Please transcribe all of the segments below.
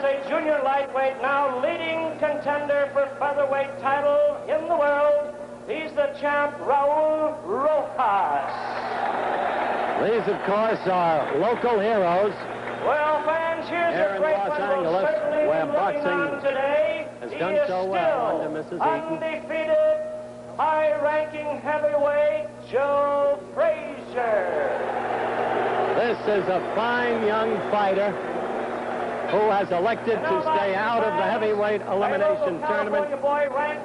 as a junior lightweight, now leading contender for featherweight title in the world. He's the champ, Raul Rojas. These, of course, are local heroes. Well, fans, here's Here a in great Los one Angeles, we'll certainly where be looking on boxing today. has He done is so well under Mrs. still Eaton. undefeated, high-ranking heavyweight Joe Frazier. This is a fine young fighter who has elected to stay out of the heavyweight elimination tournament.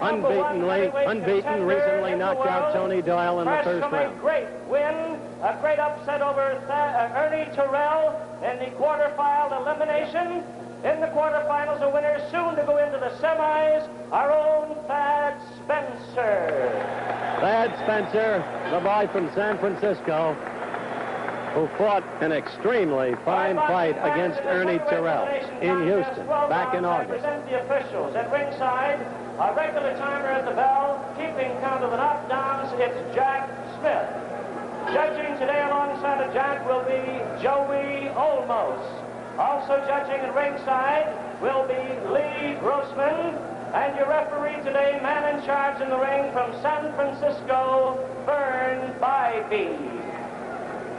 Unbeaten, recently knocked out Tony Doyle in the first round. A great win, a great upset over Ernie Terrell in the quarterfinal elimination. In the quarterfinals, the winners soon to go into the semis, our own Thad Spencer. Thad Spencer, the boy from San Francisco, who fought an extremely fine fight against Ernie Terrell in Houston back in August. Present the officials at ringside, a regular timer at the bell, keeping count of the knockdowns. It's Jack Smith. Judging today alongside of Jack will be Joey Olmos. Also judging at ringside will be Lee Grossman. And your referee today, man in charge in the ring from San Francisco, Vern Bybee.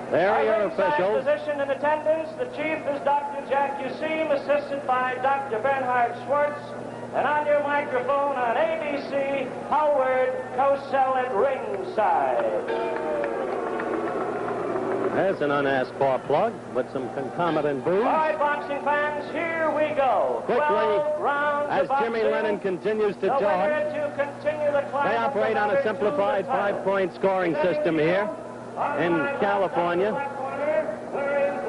There are your officials. Position in attendance, the chief is Dr. Jack Useem, assisted by Dr. Bernhard Schwartz. And on your microphone on ABC, Howard Cosell at ringside. There's an unasked for plug with some concomitant booze. All right, boxing fans, here we go. Quickly, as Jimmy Lennon continues to talk, they operate on a simplified 5-point scoring system here in California.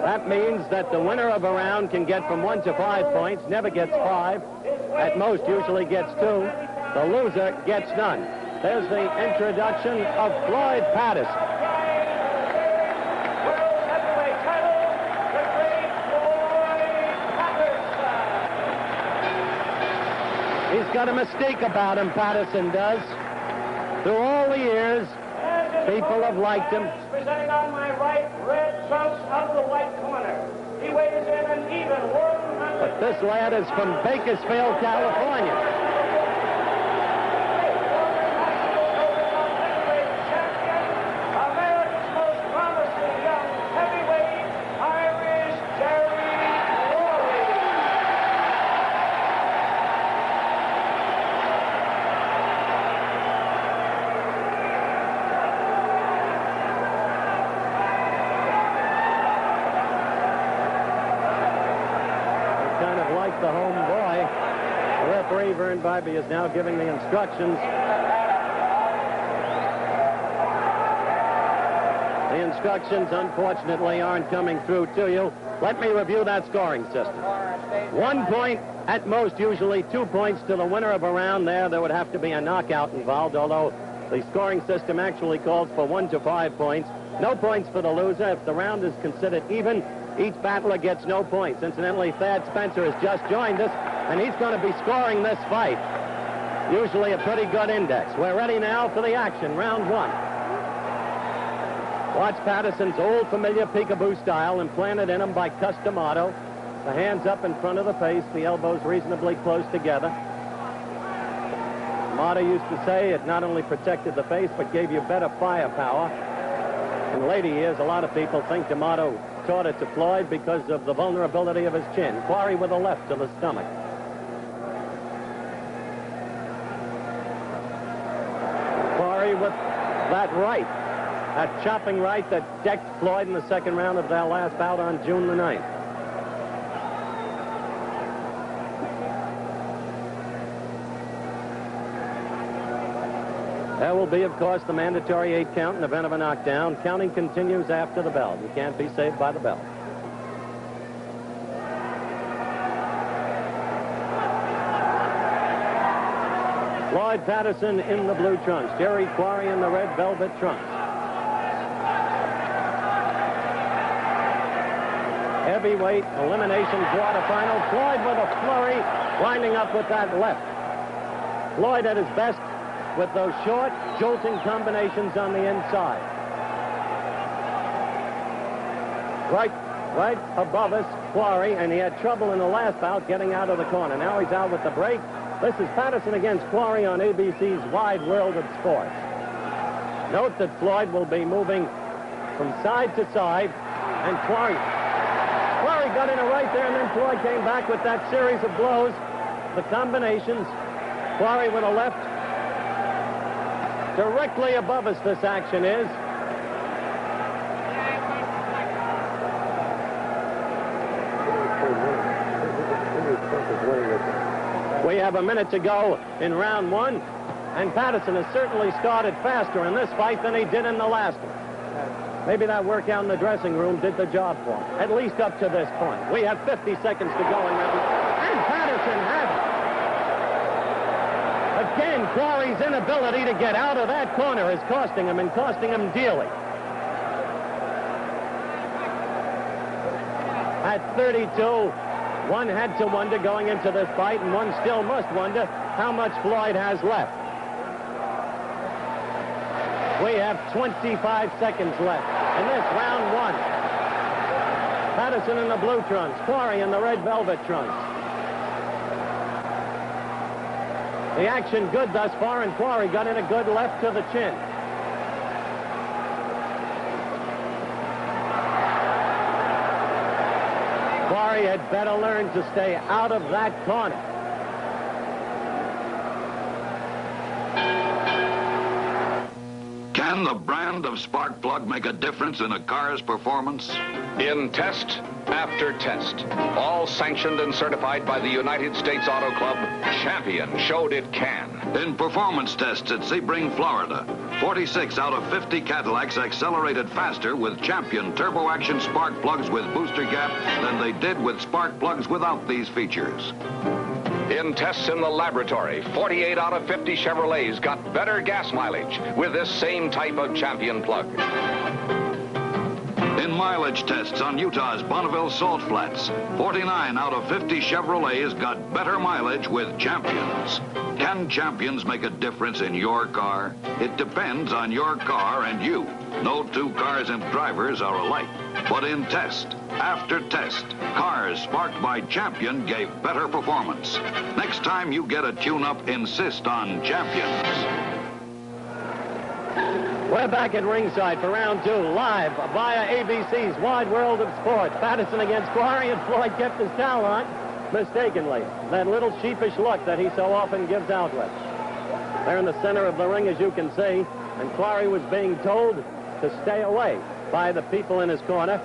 That means that the winner of a round can get from 1 to 5 points, never gets 5. At most, usually gets 2. The loser gets none. There's the introduction of Floyd Patterson. He's got a mystique about him, Patterson does. Through all the years, people have liked him. Presenting on my right, red trunks of the white corner. He weighs in an even 100. But this lad is from Bakersfield, California. America's most promising young heavyweight, Irish Jerry Quarry. Kind of like the home boy. The referee, Vern Bybee, is now giving the instructions. The instructions, unfortunately, aren't coming through to you. Let me review that scoring system. 1 point, at most, usually 2 points to the winner of a round. There would have to be a knockout involved, although the scoring system actually calls for 1 to 5 points. No points for the loser. If the round is considered even, each battler gets no points. Incidentally, Thad Spencer has just joined us, and he's going to be scoring this fight. Usually a pretty good index. We're ready now for the action, round 1. Watch Patterson's old familiar peekaboo style implanted in him by Customato. The hands up in front of the face, the elbows reasonably close together. Amato used to say it not only protected the face, but gave you better firepower. In later years, a lot of people think D'Amato taught it to Floyd because of the vulnerability of his chin. Quarry with a left to the stomach. Quarry with that right. That chopping right that decked Floyd in the second round of their last bout on June the 9th. There will be, of course, the mandatory 8 count in the event of a knockdown. Counting continues after the bell. You can't be saved by the bell. Floyd Patterson in the blue trunks. Jerry Quarry in the red velvet trunks. Heavyweight elimination quarterfinal. Floyd with a flurry, winding up with that left. Floyd at his best with those short, jolting combinations on the inside. Right above us, Quarry, and he had trouble in the last bout getting out of the corner. Now he's out with the break. This is Patterson against Quarry on ABC's Wide World of Sports. Note that Floyd will be moving from side to side, and Quarry got in a right there, and then Floyd came back with that series of blows, the combinations. Quarry with a left. Directly above us, this action is. We have a minute to go in round one, and Patterson has certainly started faster in this fight than he did in the last one. Maybe that workout in the dressing room did the job for him, at least up to this point. We have 50 seconds to go in round one, and Patterson has it. Again, Quarry's inability to get out of that corner is costing him, and costing him dearly. At 32, one had to wonder going into this fight, and one still must wonder how much Floyd has left. We have 25 seconds left in this round one. Patterson in the blue trunks, Quarry in the red velvet trunks. The action good thus far, and Quarry got in a good left to the chin. Quarry had better learn to stay out of that corner. Can the brand of spark plug make a difference in a car's performance? In test after test, all sanctioned and certified by the United States Auto Club, Champion showed it can. In performance tests at Sebring, Florida, 46 out of 50 Cadillacs accelerated faster with Champion turbo action spark plugs with booster gap than they did with spark plugs without these features. In tests in the laboratory, 48 out of 50 Chevrolets got better gas mileage with this same type of Champion plug. In mileage tests on Utah's Bonneville Salt Flats, 49 out of 50 Chevrolets got better mileage with Champions. Can Champions make a difference in your car? It depends on your car and you. No two cars and drivers are alike. But in test after test, cars sparked by Champion gave better performance. Next time you get a tune-up, insist on Champions. We're back at ringside for round two, live via ABC's Wide World of Sports. Patterson against Quarry, and Floyd kept his towel on mistakenly. That little sheepish look that he so often gives out with. There in the center of the ring, as you can see, and Quarry was being told to stay away by the people in his corner.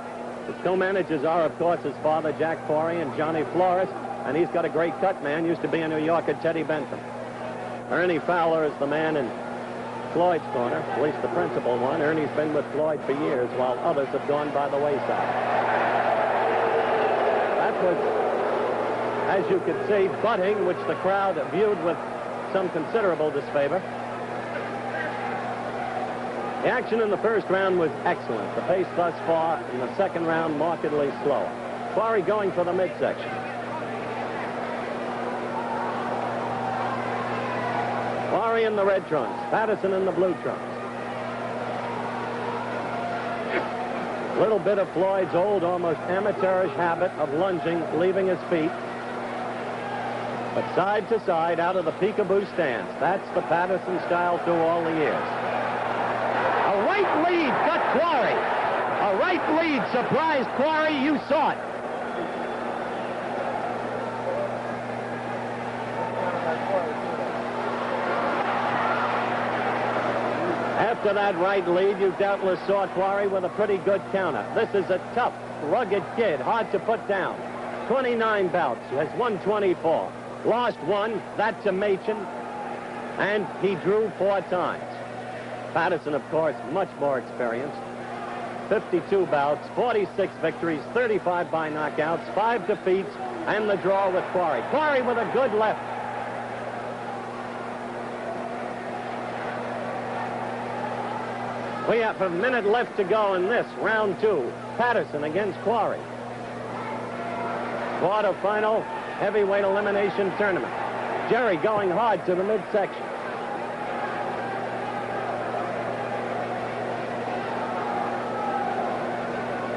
His co-managers are, of course, his father, Jack Quarry, and Johnny Flores, and he's got a great cut man, used to be a New Yorker, Teddy Bentham. Ernie Fowler is the man in Floyd's corner, at least the principal one. Ernie's been with Floyd for years, while others have gone by the wayside. That was, as you could see, butting, which the crowd viewed with some considerable disfavor. The action in the first round was excellent. The pace thus far in the second round markedly slower. Quarry going for the midsection. Quarry in the red trunks, Patterson in the blue trunks. A little bit of Floyd's old, almost amateurish habit of lunging, leaving his feet. But side to side, out of the peekaboo stance. That's the Patterson style through all the years. A right lead got Quarry. A right lead surprised Quarry. You saw it. After that right lead, you doubtless saw Quarry with a pretty good counter. This is a tough, rugged kid, hard to put down. 29 bouts, has won 24. Lost one, that's a Machin, and he drew 4 times. Patterson, of course, much more experienced. 52 bouts, 46 victories, 35 by knockouts, 5 defeats, and the draw with Quarry. Quarry with a good left. We have a minute left to go in this round two. Patterson against Quarry. Quarterfinal heavyweight elimination tournament. Jerry going hard to the midsection.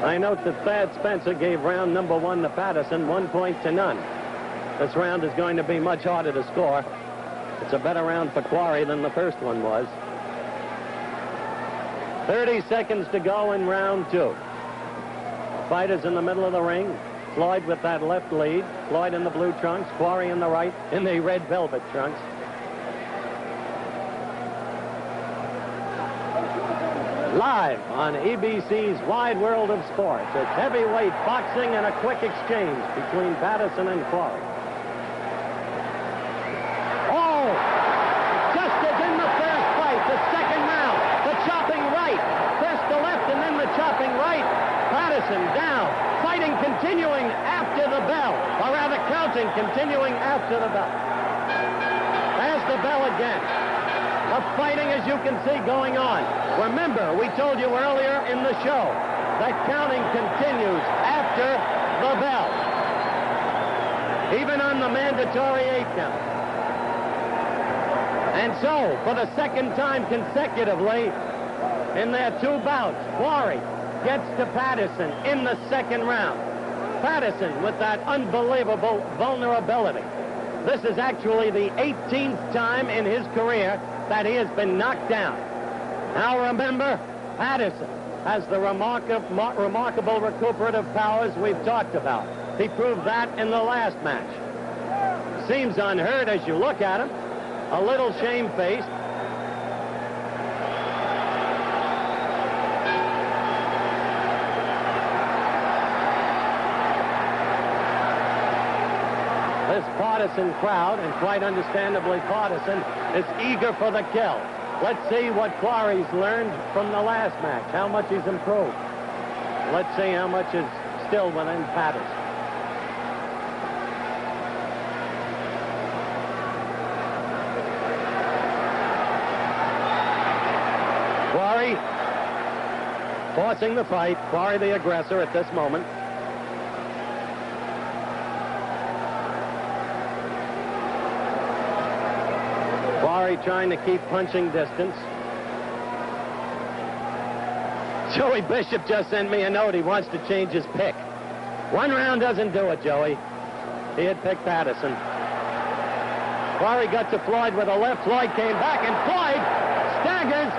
I note that Thad Spencer gave round number 1 to Patterson 1 point to none. This round is going to be much harder to score. It's a better round for Quarry than the first one was. 30 seconds to go in round 2. Fighters in the middle of the ring. Floyd with that left lead. Floyd in the blue trunks. Quarry in the right, in the red velvet trunks. Live on ABC's Wide World of Sports, it's heavyweight boxing and a quick exchange between Patterson and Quarry. Oh! Just as in the first fight, the second round, the chopping right. First the left and then the chopping right. Patterson down. Fighting continuing after the bell, or rather counting continuing after the bell. There's the bell again. The fighting, as you can see, going on. Remember, we told you earlier in the show that counting continues after the bell, even on the mandatory 8 count. And so, for the second time consecutively, in their 2 bouts, Quarry gets to Patterson in the second round. Patterson with that unbelievable vulnerability. This is actually the 18th time in his career that he has been knocked down. Now remember, Patterson has the remarkable recuperative powers we've talked about. He proved that in the last match. Seems unhurt as you look at him. A little shamefaced. This partisan crowd, and quite understandably partisan, is eager for the kill. Let's see what Quarry's learned from the last match, how much he's improved. Let's see how much is still within Patterson. Quarry forcing the fight. Quarry the aggressor at this moment. Quarry trying to keep punching distance. Joey Bishop just sent me a note. He wants to change his pick. 1 round doesn't do it, Joey. He had picked Patterson. Quarry got to Floyd with a left. Floyd came back, and Floyd staggers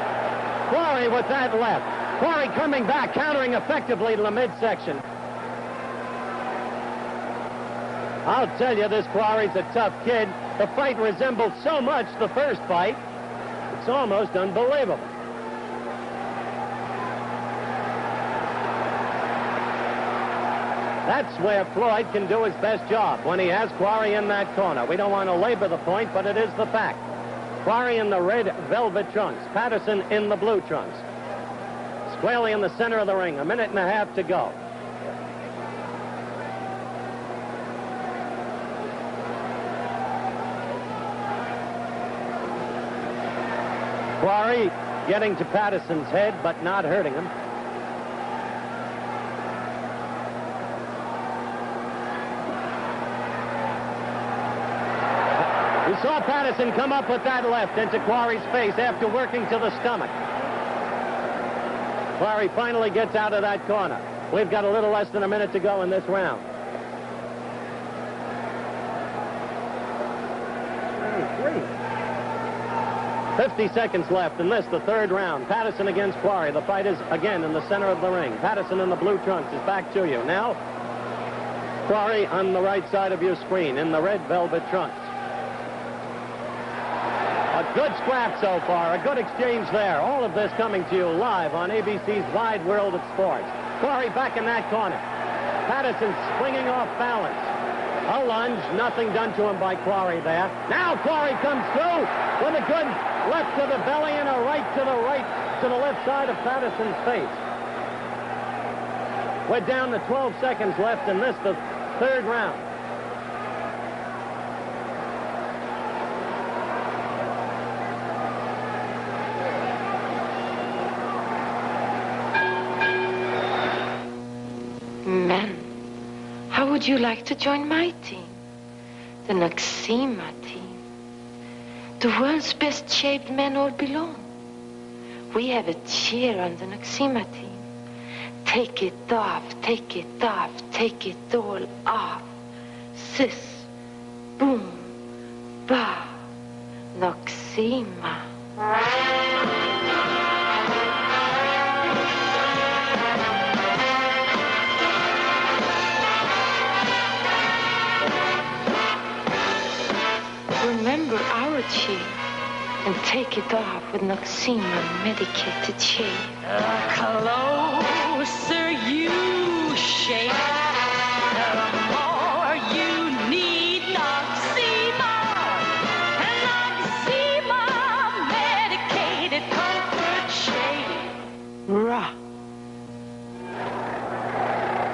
Quarry with that left. Quarry coming back, countering effectively to the midsection. I'll tell you, this Quarry's a tough kid. The fight resembled so much the first fight, it's almost unbelievable. That's where Floyd can do his best job, when he has Quarry in that corner. We don't want to labor the point, but it is the fact. Quarry in the red velvet trunks, Patterson in the blue trunks. Squarely in the center of the ring, 1.5 minutes to go. Quarry getting to Patterson's head, but not hurting him. We saw Patterson come up with that left into Quarry's face after working to the stomach. Quarry finally gets out of that corner. We've got a little less than 1 minute to go in this round. 50 seconds left in this, the 3rd round. Patterson against Quarry. The fight is again in the center of the ring. Patterson in the blue trunks is back to you. Now, Quarry on the right side of your screen in the red velvet trunks. A good scrap so far, a good exchange there. All of this coming to you live on ABC's Wide World of Sports. Quarry back in that corner. Patterson swinging off balance. A lunge, nothing done to him by Quarry there. Now Quarry comes through with a good left to the belly and a right to the left side of Patterson's face. We're down to 12 seconds left in this, the 3rd round. Man, how would you like to join my team? The Noxema team. The world's best shaped men all belong. We have a cheer on the Noxema team. Take it off, take it off, take it all off. Sis, boom, ba, Noxima. Remember our chief and take it off with Noxima medicated shave. Closer you shake, the more you need Noxima. And Noxima medicated comfort shave. Rah.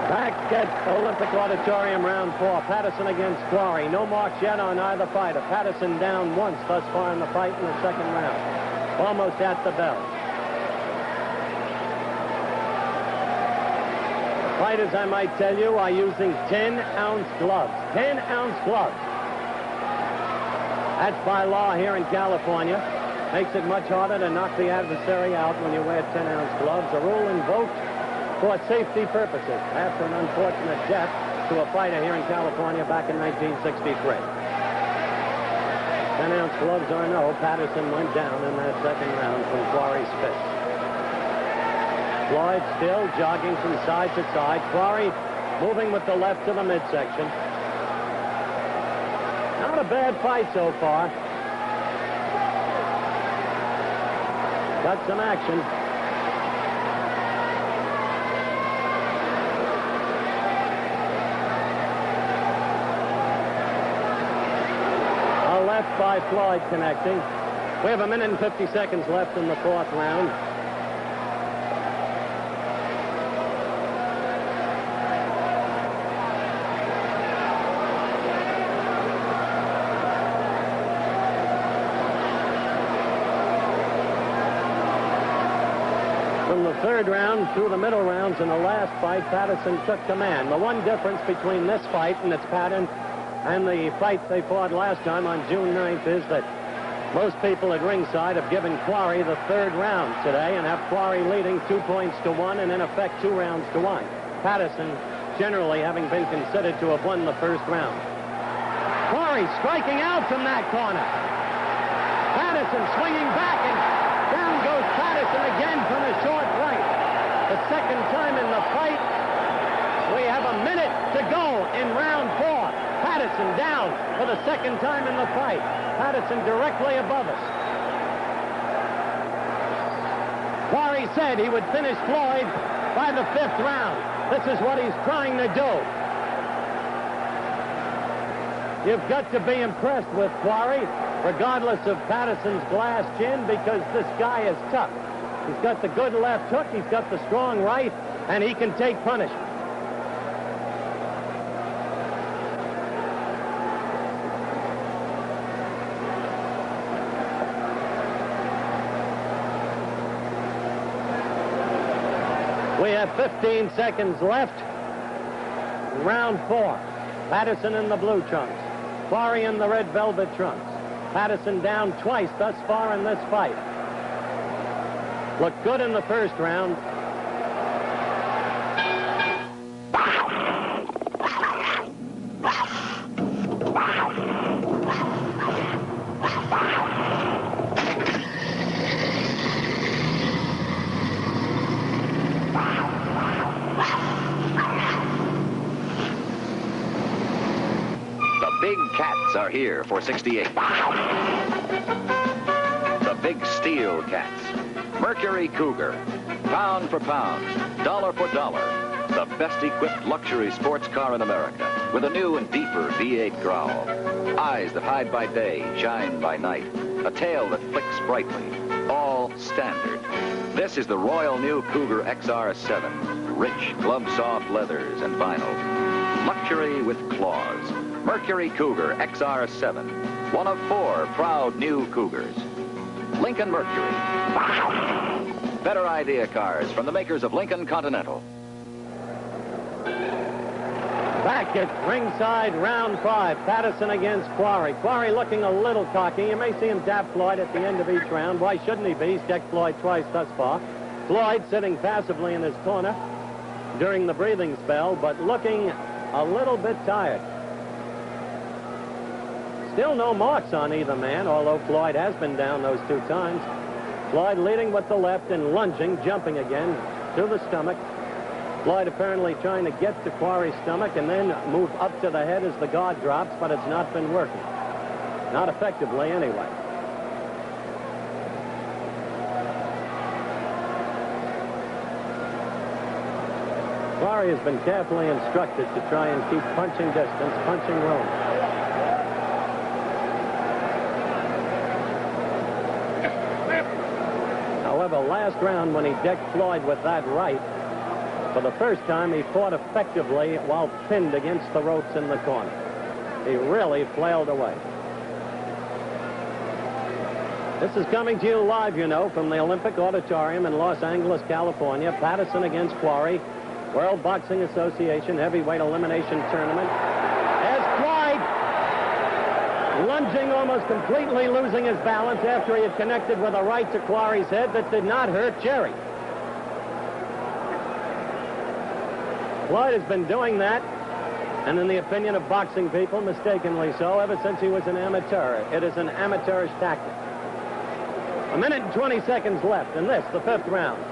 Back at Olympic Auditorium, round 4. Patterson against Quarry. No marks yet on either fighter. Patterson down once thus far in the fight in the second round. Almost at the bell. The fighters, I might tell you, are using 10-ounce gloves. 10-ounce gloves. That's by law here in California. Makes it much harder to knock the adversary out when you wear 10-ounce gloves. A rule invoked for safety purposes after an unfortunate death to a fighter here in California back in 1963. 10-ounce gloves or no, Patterson went down in that second round from Quarry's fist. Floyd still jogging from side to side. Quarry moving with the left to the midsection. Not a bad fight so far. Got some action. Left by Floyd connecting. We have 1 minute and 50 seconds left in the fourth round. From the third round through the middle rounds in the last fight, Patterson took command. The one difference between this fight and its pattern and the fight they fought last time on June 9th is that most people at ringside have given Quarry the third round today and have Quarry leading 2 points to 1 and in effect 2 rounds to 1. Patterson generally having been considered to have won the first round. Quarry striking out from that corner. Patterson swinging back and down goes Patterson again from a short right. The second time in the fight. We have 1 minute to go in round 4. Patterson down for the second time in the fight. Patterson directly above us. Quarry said he would finish Floyd by the 5th round. This is what he's trying to do. You've got to be impressed with Quarry, regardless of Patterson's glass chin, because this guy is tough. He's got the good left hook, he's got the strong right, and he can take punishment. We have 15 seconds left. Round 4. Patterson in the blue trunks. Quarry in the red velvet trunks. Patterson down twice thus far in this fight. Looked good in the first round. Are here for 68. The big steel cats. Mercury Cougar. Pound for pound. Dollar for dollar. The best equipped luxury sports car in America. With a new and deeper V8 growl. Eyes that hide by day, shine by night. A tail that flicks brightly. All standard. This is the royal new Cougar XR7. Rich, glove-soft leathers and vinyl. Luxury with claws. Mercury Cougar XR7, one of 4 proud new Cougars. Lincoln Mercury. Better idea cars from the makers of Lincoln Continental. Back at ringside, round 5. Patterson against Quarry. Quarry looking a little cocky. You may see him tap Floyd at the end of each round. Why shouldn't he be? He's decked Floyd twice thus far. Floyd sitting passively in his corner. during the breathing spell, but looking a little bit tired. Still no marks on either man, although Floyd has been down those 2 times. Floyd leading with the left and lunging, jumping again to the stomach. Floyd apparently trying to get to Quarry's stomach and then move up to the head as the guard drops, but it's not been working. Not effectively, anyway. Quarry has been carefully instructed to try and keep punching distance, punching room. However, last round when he decked Floyd with that right, for the first time he fought effectively while pinned against the ropes in the corner. He really flailed away. This is coming to you live, you know, from the Olympic Auditorium in Los Angeles, California. Patterson against Quarry. World Boxing Association Heavyweight Elimination Tournament. As Floyd lunging, almost completely losing his balance after he had connected with a right to Quarry's head that did not hurt Jerry. Floyd has been doing that, and in the opinion of boxing people, mistakenly so, ever since he was an amateur. It is an amateurish tactic. 1 minute and 20 seconds left in this, the 5th round.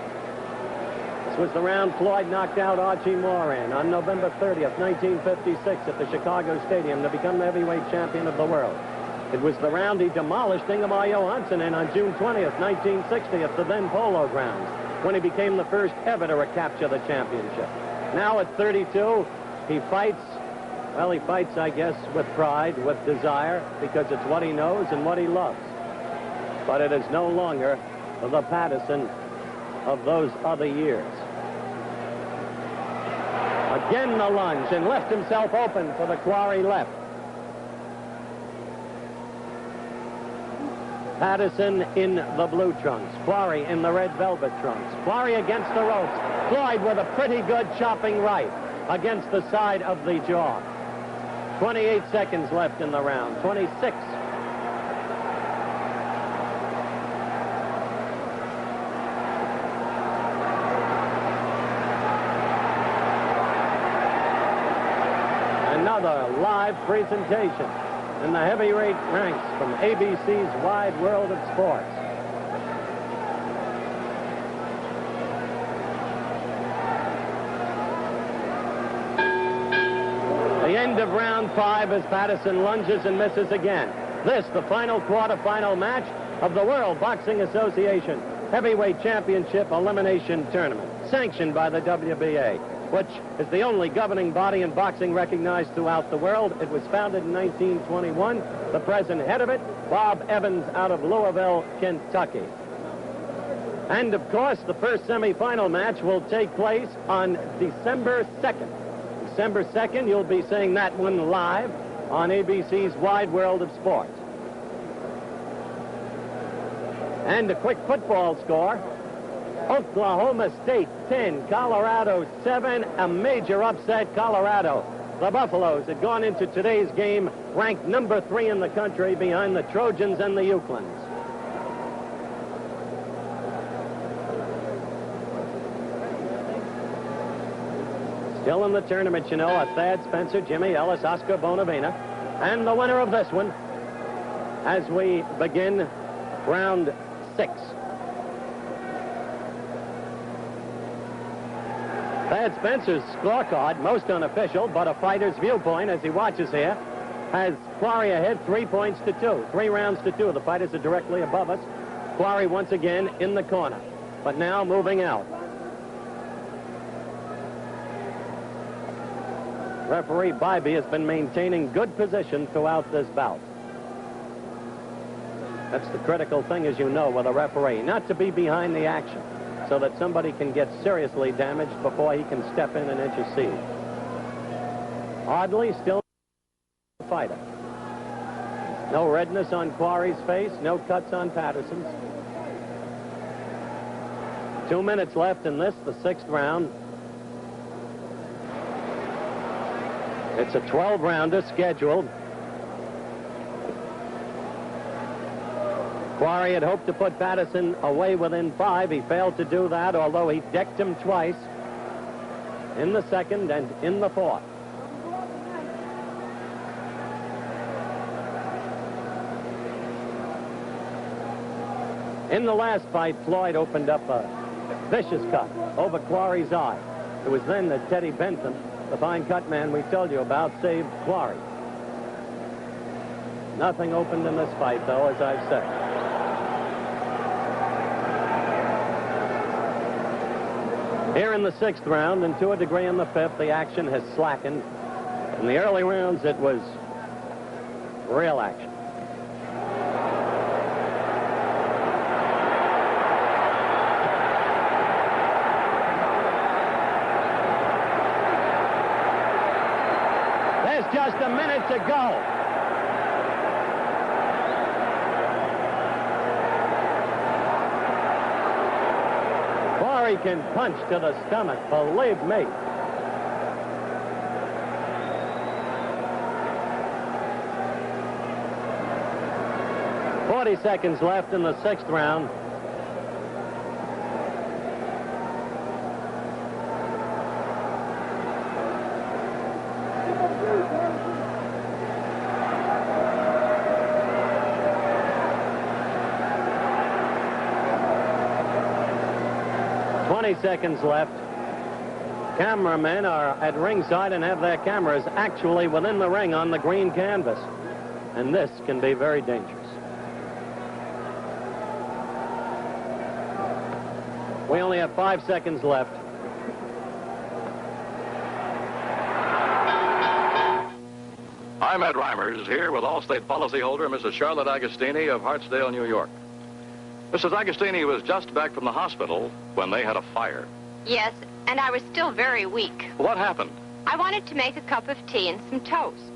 This was the round Floyd knocked out Archie Moore in on November 30th, 1956 at the Chicago Stadium to become the heavyweight champion of the world. It was the round he demolished Ingemar Johansson in on June 20th, 1960 at the then Polo Grounds, when he became the first ever to recapture the championship. Now at 32, he fights, well, he fights, I guess, with pride, with desire, because it's what he knows and what he loves. But it is no longer the Patterson of those other years. Again the lunge, and left himself open for the Quarry left. Patterson in the blue trunks, Quarry in the red velvet trunks. Quarry against the ropes. Floyd with a pretty good chopping right against the side of the jaw. 28 seconds left in the round, 26. Another live presentation in the heavyweight ranks from ABC's Wide World of Sports. The end of round 5 as Patterson lunges and misses again. This, the final quarterfinal match of the World Boxing Association Heavyweight Championship Elimination Tournament, sanctioned by the WBA, which is the only governing body in boxing recognized throughout the world. It was founded in 1921. The present head of it, Bob Evans out of Louisville, Kentucky. And, of course, the first semifinal match will take place on December 2nd. December 2nd, you'll be seeing that one live on ABC's Wide World of Sports. And a quick football score. Oklahoma State 10, Colorado 7, a major upset, Colorado. The Buffaloes had gone into today's game ranked number 3 in the country behind the Trojans and the Euclids. Still in the tournament, you know, are Thad Spencer, Jimmy Ellis, Oscar Bonavena, and the winner of this one as we begin round 6. Thad Spencer's scorecard, most unofficial, but a fighter's viewpoint as he watches here, has Quarry ahead 3 points to 2. 3 rounds to 2. The fighters are directly above us. Quarry once again in the corner, but now moving out. Referee Bybee has been maintaining good position throughout this bout. That's the critical thing, as you know, with a referee, not to be behind the action, so that somebody can get seriously damaged before he can step in and intercede. Oddly, still a fighter. No redness on Quarry's face, no cuts on Patterson's. 2 minutes left in this, the 6th round. It's a 12-rounder scheduled. Quarry had hoped to put Patterson away within 5. He failed to do that, although he decked him twice. in the second and in the fourth. In the last fight, Floyd opened up a vicious cut over Quarry's eye. It was then that Teddy Bentham, the fine cut man we told you about, saved Quarry. Nothing opened in this fight, though, as I've said. Here in the sixth round, and to a degree in the fifth, the action has slackened. In the early rounds, it was real action. There's just a minute to go. Quarry can punch to the stomach, believe me. "40 seconds left in the sixth round. Seconds left. Cameramen are at ringside and have their cameras actually within the ring on the green canvas. And this can be very dangerous. We only have 5 seconds left. I'm Ed Reimers, here with Allstate policyholder Mrs. Charlotte Agostini of Hartsdale, New York. Mrs. Agostini was just back from the hospital when they had a fire. Yes, and I was still very weak. What happened? I wanted to make a cup of tea and some toast.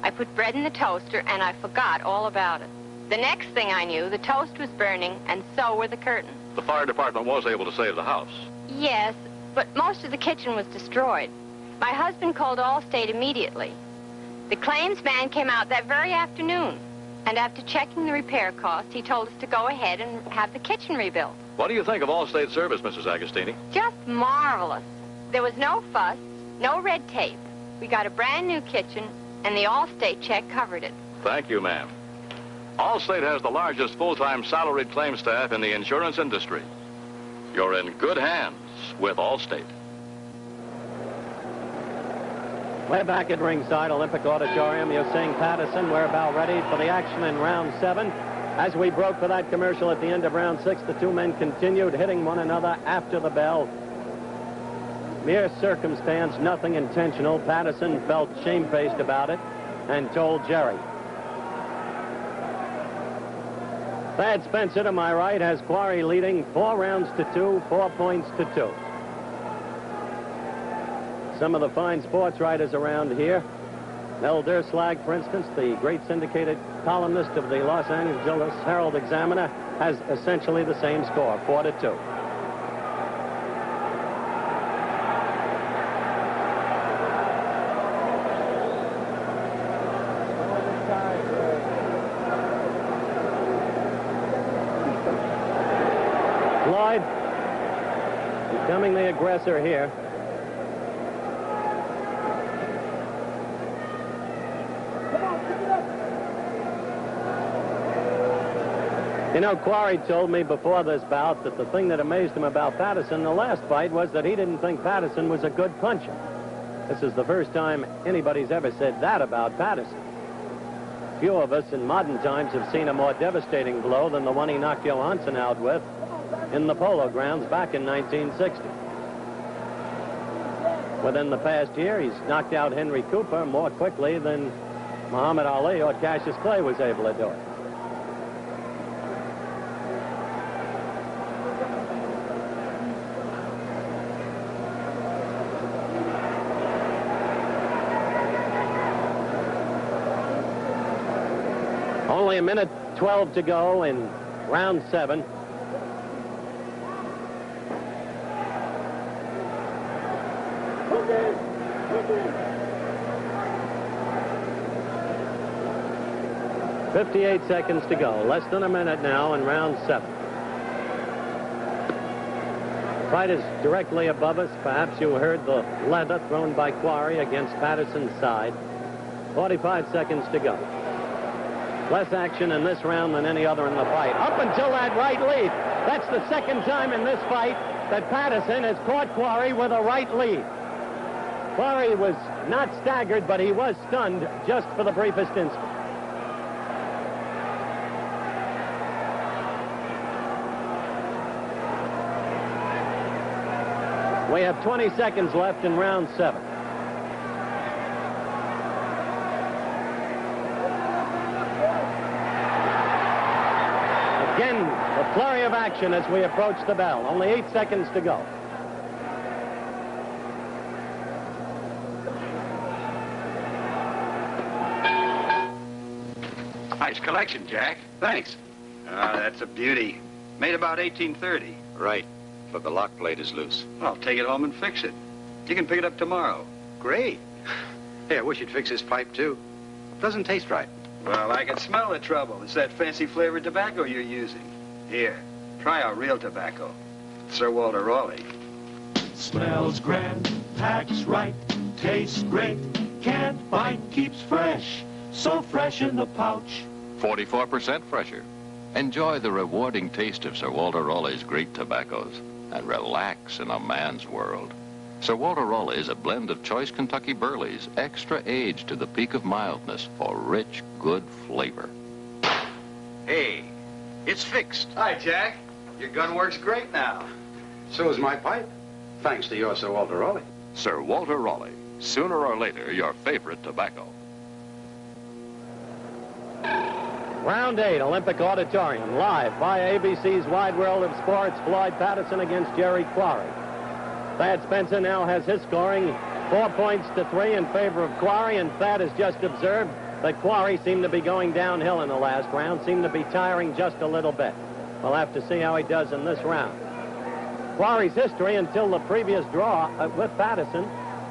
I put bread in the toaster, and I forgot all about it. The next thing I knew, the toast was burning, and so were the curtains. The fire department was able to save the house. Yes, but most of the kitchen was destroyed. My husband called Allstate immediately. The claims man came out that very afternoon. And after checking the repair cost, he told us to go ahead and have the kitchen rebuilt. What do you think of Allstate service, Mrs. Agostini? Just marvelous. There was no fuss, no red tape. We got a brand new kitchen, and the Allstate check covered it. Thank you, ma'am. Allstate has the largest full-time salaried claim staff in the insurance industry. You're in good hands with Allstate. We're back at ringside, Olympic Auditorium. You're seeing Patterson. We're about ready for the action in round 7. As we broke for that commercial at the end of round 6, the two men continued hitting one another after the bell. Mere circumstance, nothing intentional. Patterson felt shamefaced about it and told Jerry. Thad Spencer, to my right, has Quarry leading 4 rounds to 2, 4 points to 2. Some of the fine sports writers around here, Mel Derslag, for instance, the great syndicated columnist of the Los Angeles Herald-Examiner, has essentially the same score, 4 to 2. Floyd becoming the aggressor here. You know, Quarry told me before this bout that the thing that amazed him about Patterson in the last fight was that he didn't think Patterson was a good puncher. This is the first time anybody's ever said that about Patterson. Few of us in modern times have seen a more devastating blow than the one he knocked Johansson out with in the Polo Grounds back in 1960. Within the past year, he's knocked out Henry Cooper more quickly than Muhammad Ali or Cassius Clay was able to do it. Only a minute 12 to go in round 7. .58 seconds to go. Less than a minute now in round 7. Fight is directly above us. Perhaps you heard the leather thrown by Quarry against Patterson's side. 45 seconds to go. Less action in this round than any other in the fight. Up until that right lead. That's the second time in this fight that Patterson has caught Quarry with a right lead. Quarry was not staggered, but he was stunned just for the briefest instant. We have 20 seconds left in round 7. Again, a flurry of action as we approach the bell. Only 8 seconds to go. Nice collection, Jack. Thanks. That's a beauty. Made about 1830. Right. But the lock plate is loose. Well, take it home and fix it. You can pick it up tomorrow. Great. Hey, I wish you'd fix this pipe, too. Doesn't taste right. Well, I can smell the trouble. It's that fancy flavored tobacco you're using. Here, try our real tobacco. Sir Walter Raleigh. Smells grand, packs right, tastes great. Can't bite, keeps fresh. So fresh in the pouch. 44% fresher. Enjoy the rewarding taste of Sir Walter Raleigh's great tobaccos and relax in a man's world. Sir Walter Raleigh is a blend of choice Kentucky burleys, extra aged to the peak of mildness for rich, good flavor. Hey, it's fixed. Hi, Jack. Your gun works great now. So is my pipe. Thanks to your Sir Walter Raleigh. Sir Walter Raleigh, sooner or later, your favorite tobacco. Round 8, Olympic Auditorium, live by ABC's Wide World of Sports. Floyd Patterson against Jerry Quarry. Thad Spencer now has his scoring 4 points to 3 in favor of Quarry, and Thad has just observed that Quarry seemed to be going downhill in the last round, seemed to be tiring just a little bit. We'll have to see how he does in this round. Quarry's history until the previous draw with Patterson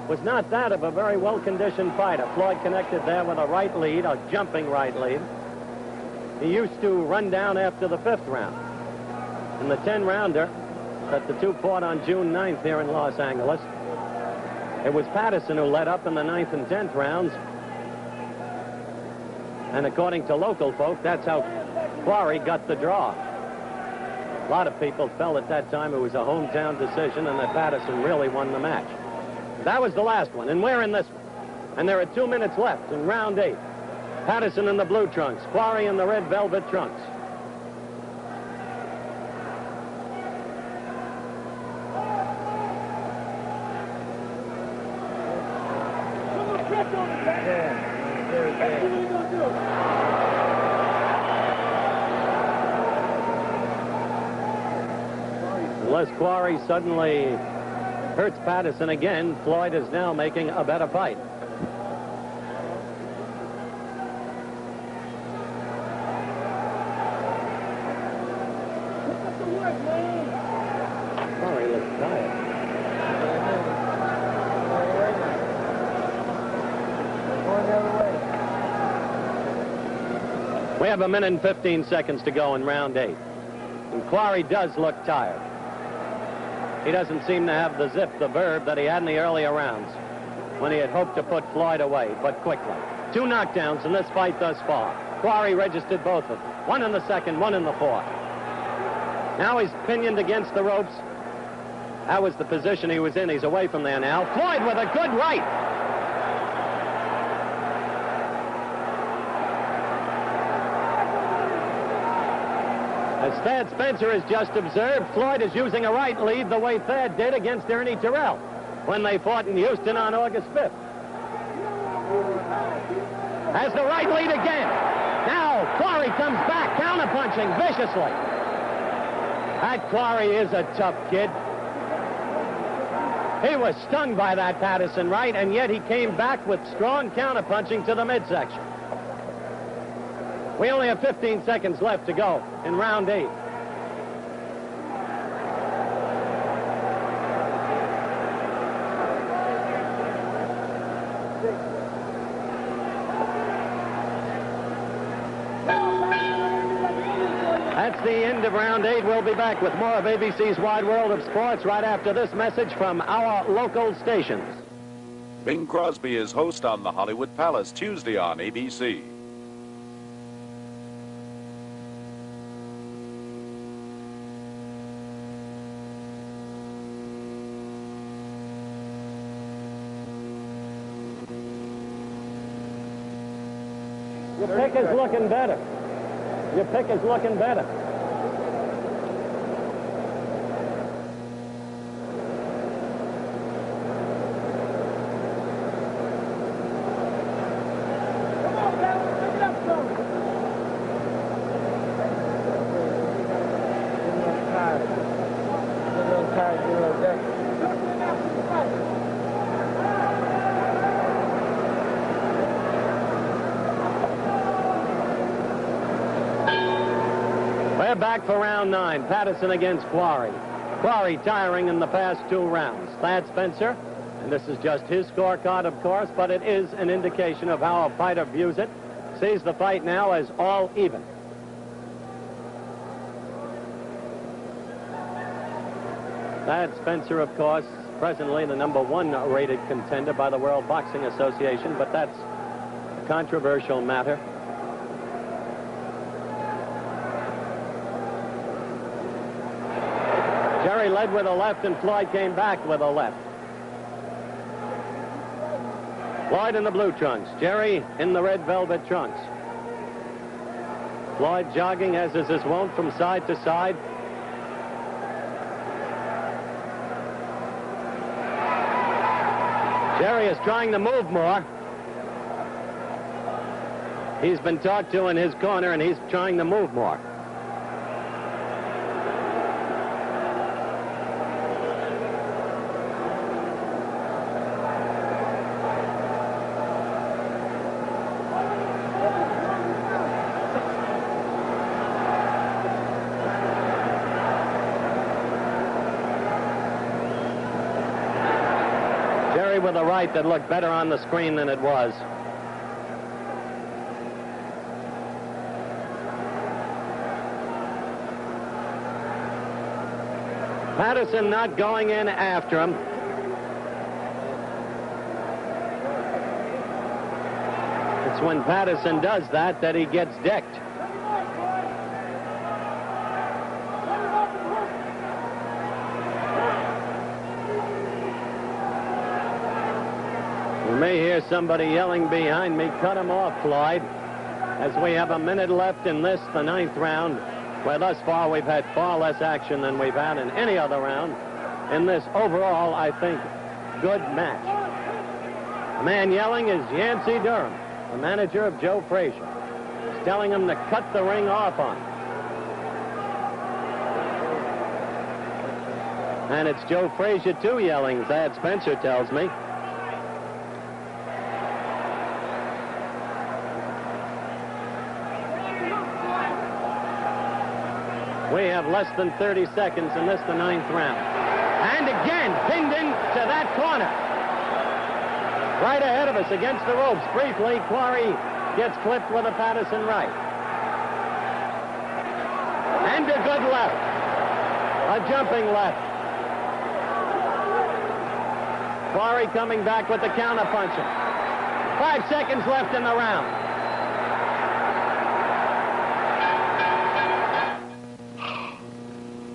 was not that of a very well-conditioned fighter. Floyd connected there with a right lead, a jumping right lead. He used to run down after the 5th round. In the 10-rounder that the two fought on June 9th here in Los Angeles, it was Patterson who led up in the 9th and 10th rounds. And according to local folk, that's how Quarry got the draw. A lot of people felt at that time it was a hometown decision and that Patterson really won the match. That was the last one, and we're in this one. And there are 2 minutes left in round 8. Patterson in the blue trunks, Quarry in the red velvet trunks. Unless Quarry suddenly hurts Patterson again, Floyd is now making a better fight. Quarry looks tired. We have 1 minute and 15 seconds to go in round 8. And Quarry does look tired. He doesn't seem to have the zip, the verve that he had in the earlier rounds when he had hoped to put Floyd away, but quickly. 2 knockdowns in this fight thus far. Quarry registered both of them. 1 in the 2nd, 1 in the 4th. Now he's pinioned against the ropes. That was the position he was in. He's away from there now. Floyd with a good right. As Thad Spencer has just observed, Floyd is using a right lead the way Thad did against Ernie Terrell when they fought in Houston on August 5th. Has the right lead again. Now Quarry comes back, counterpunching viciously. That Quarry is a tough kid. He was stung by that Patterson right, and yet he came back with strong counterpunching to the midsection. We only have 15 seconds left to go in round 8. That's the end of round 8. We'll be back with more of ABC's Wide World of Sports right after this message from our local stations. Bing Crosby is host on the Hollywood Palace Tuesday on ABC. Your pick is looking better. Your pick is looking better. We're back for round 9. Patterson against Quarry. Quarry tiring in the past 2 rounds. Thad Spencer, and this is just his scorecard, of course, but it is an indication of how a fighter views it. Sees the fight now as all even. Thad Spencer, of course, presently the #1 rated contender by the World Boxing Association, but that's a controversial matter. Jerry led with a left, and Floyd came back with a left. Floyd in the blue trunks, Jerry in the red velvet trunks. Floyd jogging, as is his wont, from side to side. Jerry is trying to move more. He's been talked to in his corner, and he's trying to move more. With a right that looked better on the screen than it was. Patterson not going in after him. It's when Patterson does that he gets decked. You may hear somebody yelling behind me, "Cut him off, Floyd," as we have a minute left in this, the 9th round, where thus far we've had far less action than we've had in any other round in this overall, I think, good match. The man yelling is Yancey Durham, the manager of Joe Frazier. He's telling him to cut the ring off on him. And it's Joe Frazier, too, yelling, Thad Spencer tells me. We have less than 30 seconds in this, the 9th round. And again, pinned into that corner. Right ahead of us against the ropes. Briefly, Quarry gets clipped with a Patterson right. And a good left. A jumping left. Quarry coming back with the counterpuncher. 5 seconds left in the round.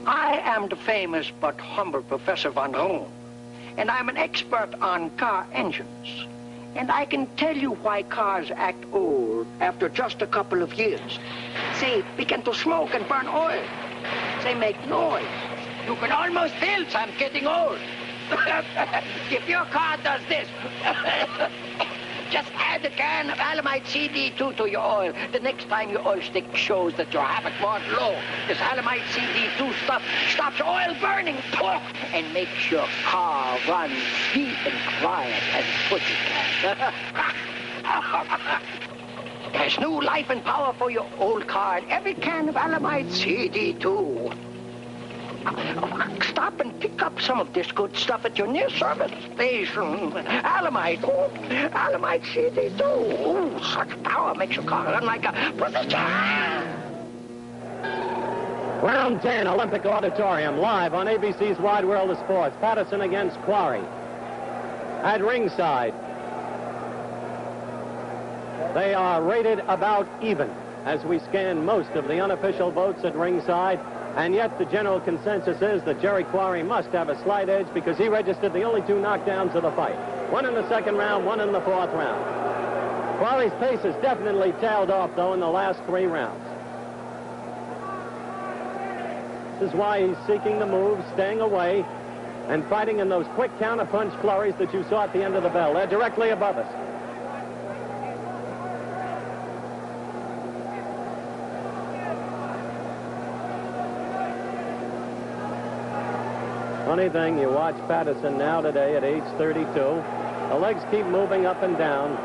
I am the famous but humble Professor Van Roon, and I'm an expert on car engines. And I can tell you why cars act old after just a couple of years. They begin to smoke and burn oil. They make noise. You can almost feel I'm getting old. If your car does this, just add a can of Alamite CD2 to your oil. The next time your oil stick shows that your habit mark low, this Alamite CD2 stuff stops oil burning and makes your car run sweet and quiet as pussy cat. There's new life and power for your old car in every can of Alamite CD2. Stop and pick up some of this good stuff at your near service station. Alamite, Alamite CD2. Oh, such power makes your car run like a Round 10, Olympic Auditorium, live on ABC's Wide World of Sports. Patterson against Quarry. At ringside, they are rated about even as we scan most of the unofficial votes at ringside, and yet the general consensus is that Jerry Quarry must have a slight edge because he registered the only 2 knockdowns of the fight. One in the second round, one in the fourth round. Quarry's pace has definitely tailed off, though, in the last 3 rounds. This is why he's seeking the move, staying away, and fighting in those quick counterpunch flurries that you saw at the end of the bell. They're directly above us. Funny thing, you watch Patterson now today at age 32. The legs keep moving up and down,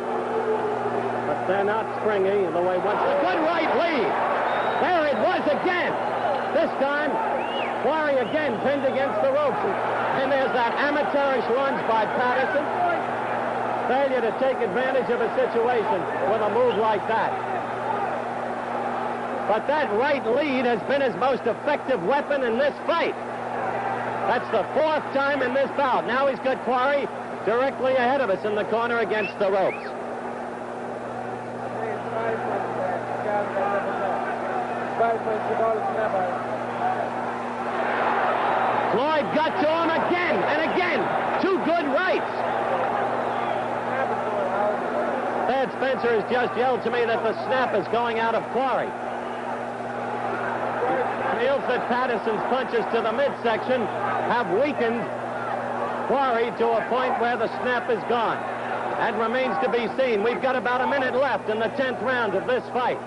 but they're not springy the way once. A good right lead. There it was again. This time, Quarry again pinned against the ropes. And there's that amateurish lunge by Patterson. Failure to take advantage of a situation with a move like that. But that right lead has been his most effective weapon in this fight. That's the 4th time in this bout. Now he's got Quarry directly ahead of us in the corner against the ropes. Floyd got to him again and again. 2 good rights. Thad Spencer has just yelled to me that the snap is going out of Quarry. Feels that Patterson's punches to the midsection have weakened Quarry to a point where the snap is gone. That remains to be seen. We've got about a minute left in the 10th round of this fight.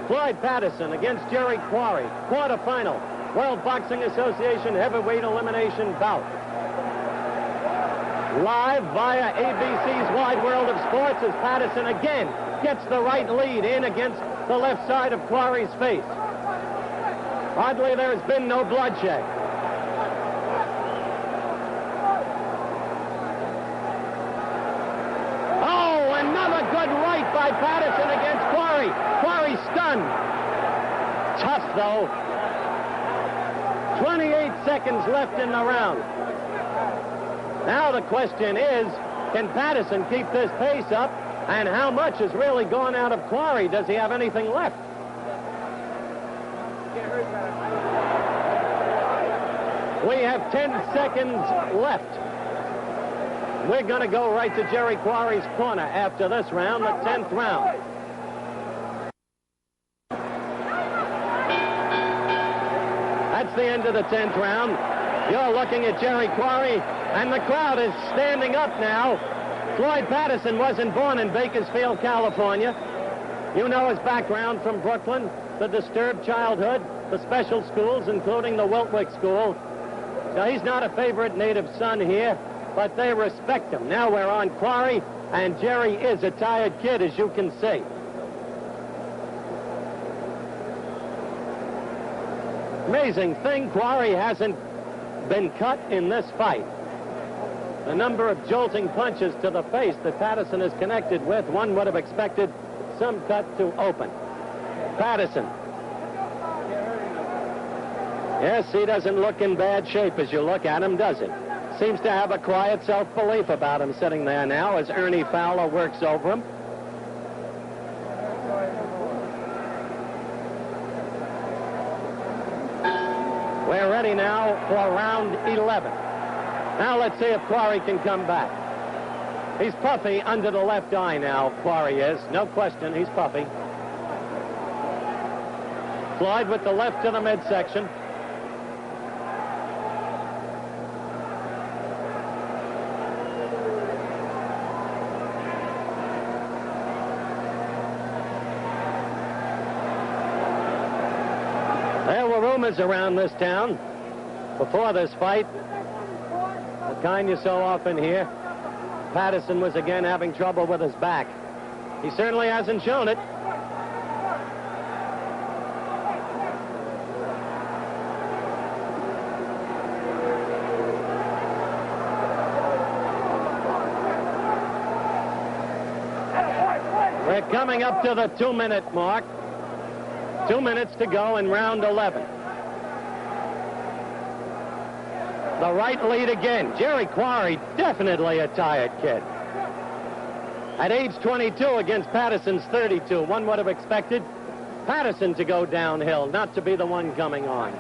Floyd Patterson against Jerry Quarry, quarterfinal, World Boxing Association heavyweight elimination bout. Live via ABC's Wide World of Sports as Patterson again gets the right lead in against the left side of Quarry's face. Oddly, there has been no bloodshed. Oh, another good right by Patterson against Quarry. Quarry stunned. Tough, though. 28 seconds left in the round. Now the question is, can Patterson keep this pace up? And how much has really gone out of Quarry? Does he have anything left? We have 10 seconds left. We're going to go right to Jerry Quarry's corner after this round, the 10th round. That's the end of the 10th round. You're looking at Jerry Quarry, and the crowd is standing up now. Floyd Patterson wasn't born in Bakersfield, California. You know his background from Brooklyn, the disturbed childhood, the special schools, including the Wiltwick School. So he's not a favorite native son here, but they respect him. Now we're on Quarry, and Jerry is a tired kid, as you can see. Amazing thing, Quarry hasn't been cut in this fight. The number of jolting punches to the face that Patterson is connected with, one would have expected some cut to open. Patterson. Yes, he doesn't look in bad shape as you look at him, does he? Seems to have a quiet self-belief about him sitting there now as Ernie Fowler works over him. We're ready now for round 11. Now let's see if Quarry can come back. He's puffy under the left eye now, Quarry is. No question, he's puffy. Floyd with the left to the midsection. There were rumors around this town before this fight, the kind you so often hear. Patterson was again having trouble with his back. He certainly hasn't shown it. We're coming up to the 2-minute mark. 2 minutes to go in round 11. the right lead again. Jerry Quarry, definitely a tired kid. At age 22 against Patterson's 32, one would have expected Patterson to go downhill, not to be the one coming on.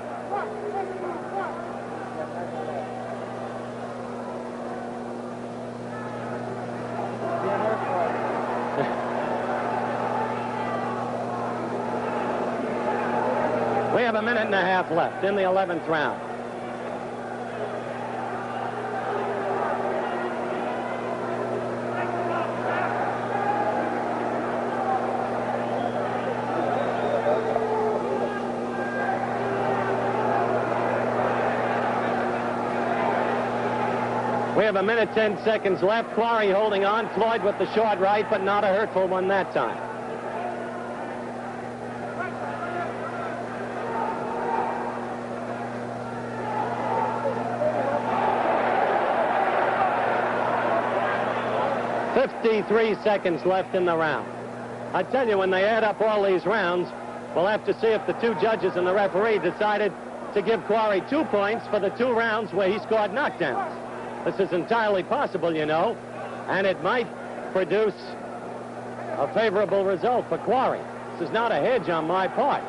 We have a minute and a half left in the 11th round. We have a minute, 10 seconds left. Quarry holding on. Floyd with the short right, but not a hurtful one that time. "53 seconds left in the round." I tell you, when they add up all these rounds, we'll have to see if the two judges and the referee decided to give Quarry 2 points for the 2 rounds where he scored knockdowns. This is entirely possible, you know, and it might produce a favorable result for Quarry. This is not a hedge on my part,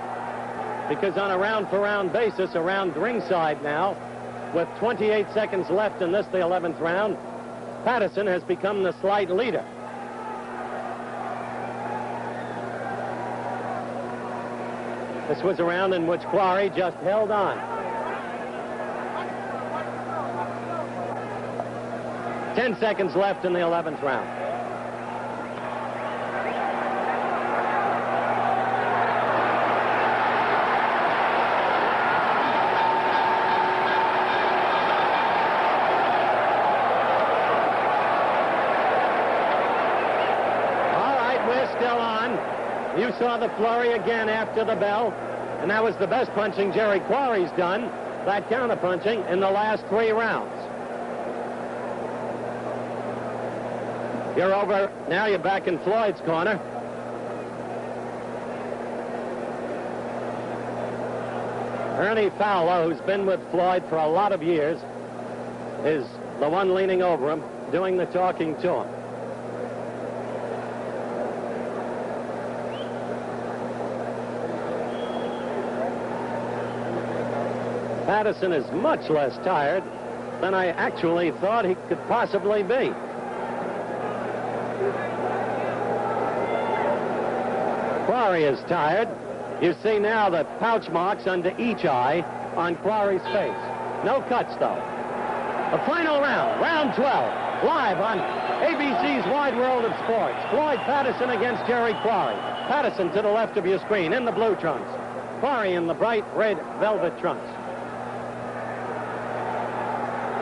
because on a round-for-round basis, around ringside now, with 28 seconds left in this, the 11th round, Patterson has become the slight leader. This was a round in which Quarry just held on. 10 seconds left in the 11th round. All right, we're still on. You saw the flurry again after the bell, and that was the best punching Jerry Quarry's done, that counter-punching, in the last 3 rounds. You're over. Now you're back in Floyd's corner. Ernie Fowler, who's been with Floyd for a lot of years, is the one leaning over him, doing the talking to him. Patterson is much less tired than I actually thought he could possibly be. Quarry is tired. You see now the pouch marks under each eye on Quarry's face. No cuts, though. The final round, round 12, live on ABC's Wide World of Sports. Floyd Patterson against Jerry Quarry. Patterson to the left of your screen in the blue trunks. Quarry in the bright red velvet trunks.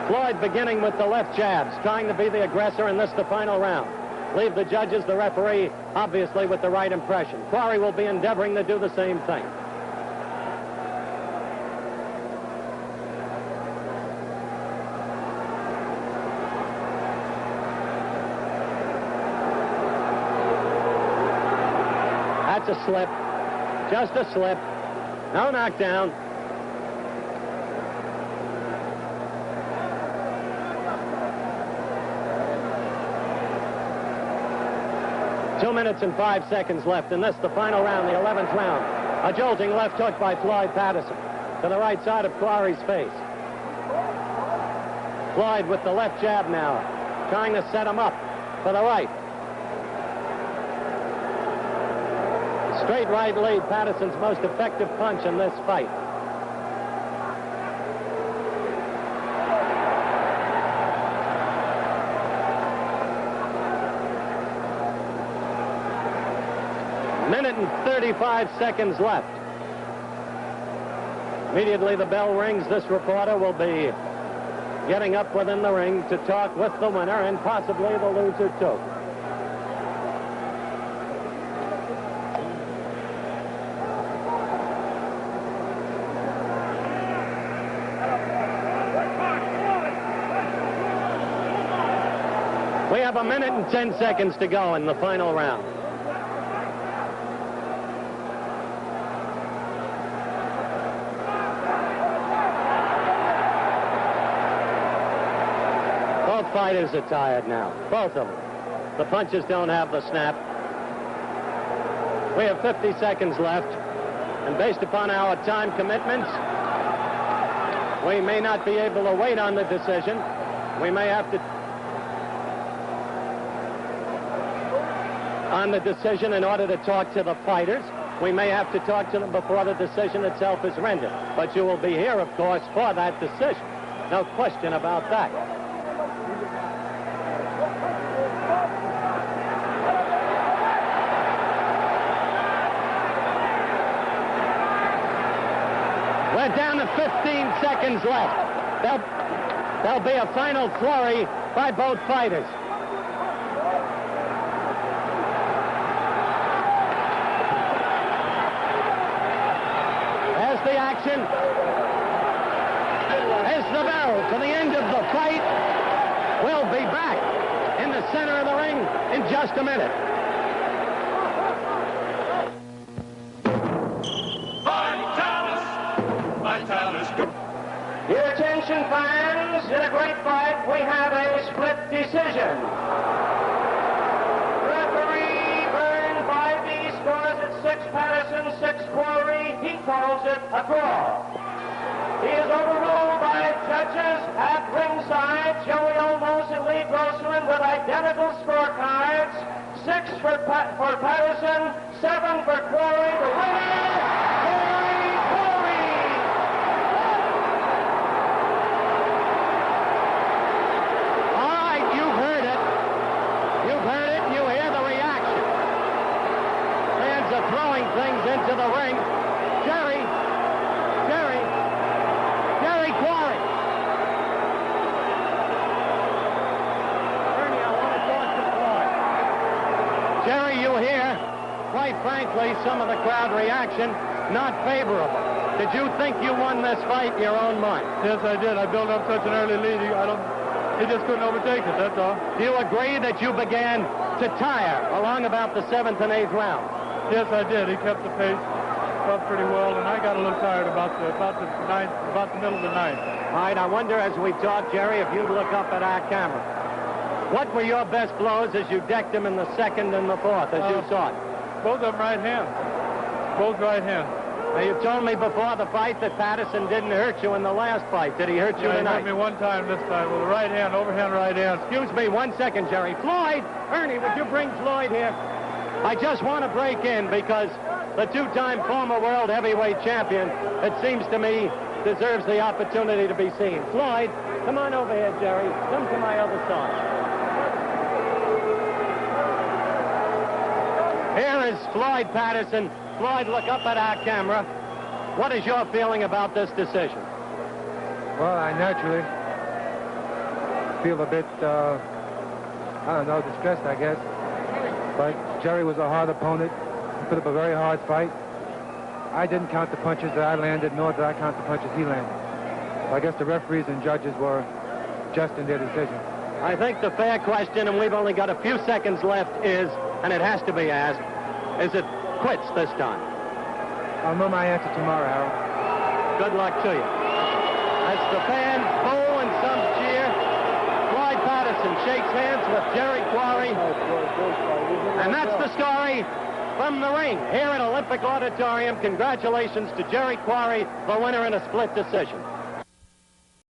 Floyd beginning with the left jabs, trying to be the aggressor in this, the final round. Leave the judges, the referee, obviously with the right impression. Quarry will be endeavoring to do the same thing. That's a slip. Just a slip. No knockdown. Two minutes and 5 seconds left in this, the final round, the 11th round. A jolting left hook by Floyd Patterson to the right side of Quarry's face. Floyd with the left jab now, trying to set him up for the right. Straight right lead, Patterson's most effective punch in this fight. Minute and 35 seconds left. Immediately the bell rings, this reporter will be getting up within the ring to talk with the winner and possibly the loser too. We have a minute and 10 seconds to go in the final round. fighters are tired now, both of them. The punches don't have the snap. We have 50 seconds left, and based upon our time commitments, we may not be able to wait on the decision. We may have to on the decision in order to talk to the fighters. We may have to talk to them before the decision itself is rendered. But you will be here, of course, for that decision. No question about that. We're down to 15 seconds left. There'll be a final flurry by both fighters. There's the action. There's the bell for the end of the fight. We'll be back in the center of the ring in just a minute. Your attention, fans. In a great fight, we have a split decision. Referee Byrne, 5D, scores it 6 Patterson, 6 Quarry. He calls it a draw. He is overruled by judges at ringside. Joey Olmos and Lee Grossman with identical scorecards. 6 for Patterson, 7 for Quarry. The winner, throwing things into the ring. Jerry Quarry. Ernie, I want to talk to Floyd. Jerry, you hear, quite frankly, some of the crowd reaction, not favorable. Did you think you won this fight in your own mind? Yes, I did. I built up such an early lead. He just couldn't overtake it, that's all. Do you agree that you began to tire along about the 7th and 8th round? Yes, I did. He kept the pace up pretty well, and I got a little tired about the middle of the ninth. All right, I wonder as we talk, Jerry, if you'd look up at our camera. What were your best blows as you decked him in the 2nd and the 4th, as you saw it? Both of them right hand. Both right hand. Now, you told me before the fight that Patterson didn't hurt you in the last fight. Did he hurt you tonight? He hurt me one time this time with a right hand, overhand right hand. Excuse me 1 second, Jerry. Floyd! Ernie, would you bring Floyd here? I just want to break in because the 2-time former world heavyweight champion, it seems to me, deserves the opportunity to be seen. Floyd, come on over here, Jerry. Come to my other side. Here is Floyd Patterson. Floyd, look up at our camera. What is your feeling about this decision? Well, I naturally feel a bit, distressed, I guess. But Jerry was a hard opponent. He put up a very hard fight. I didn't count the punches that I landed, nor did I count the punches he landed. So I guess the referees and judges were just in their decision. I think the fair question, and we've only got a few seconds left, is, and it has to be asked, is it quits this time? I'll know my answer tomorrow, Harold. Good luck to you. As the fans boo and some cheer, Floyd Patterson shakes hands with Jerry Quarry. And that's the story from the ring here at Olympic Auditorium. Congratulations to Jerry Quarry, the winner in a split decision.